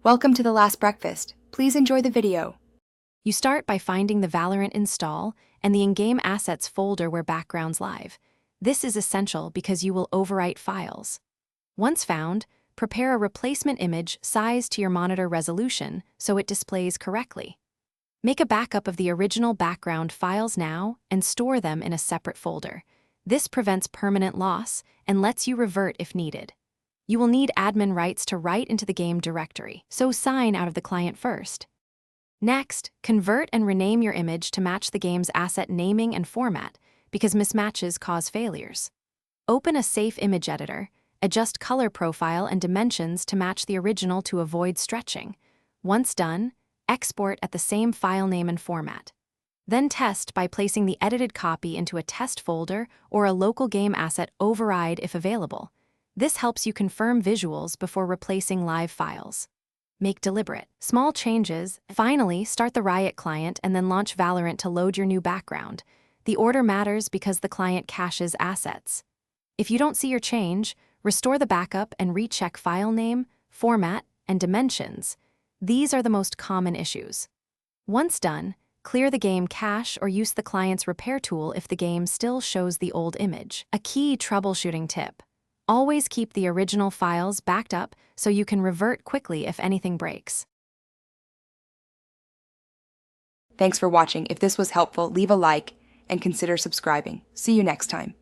Welcome to The Last Breakfast. Please enjoy the video. You start by finding the Valorant install and the in-game assets folder where background's live. This is essential because you will overwrite files. Once found, prepare a replacement image sized to your monitor resolution so it displays correctly. Make a backup of the original background files now and store them in a separate folder. This prevents permanent loss and lets you revert if needed. You will need admin rights to write into the game directory, so sign out of the client first. Next, convert and rename your image to match the game's asset naming and format, because mismatches cause failures. Open a safe image editor, adjust color profile and dimensions to match the original to avoid stretching. Once done, export at the same file name and format. Then test by placing the edited copy into a test folder or a local game asset override if available. This helps you confirm visuals before replacing live files. Make deliberate, small changes. Finally, start the Riot client and then launch Valorant to load your new background. The order matters because the client caches assets. If you don't see your change, restore the backup and recheck file name, format, and dimensions. These are the most common issues. Once done, clear the game cache or use the client's repair tool if the game still shows the old image. A key troubleshooting tip: always keep the original files backed up so you can revert quickly if anything breaks. Thanks for watching. If this was helpful, leave a like and consider subscribing. See you next time.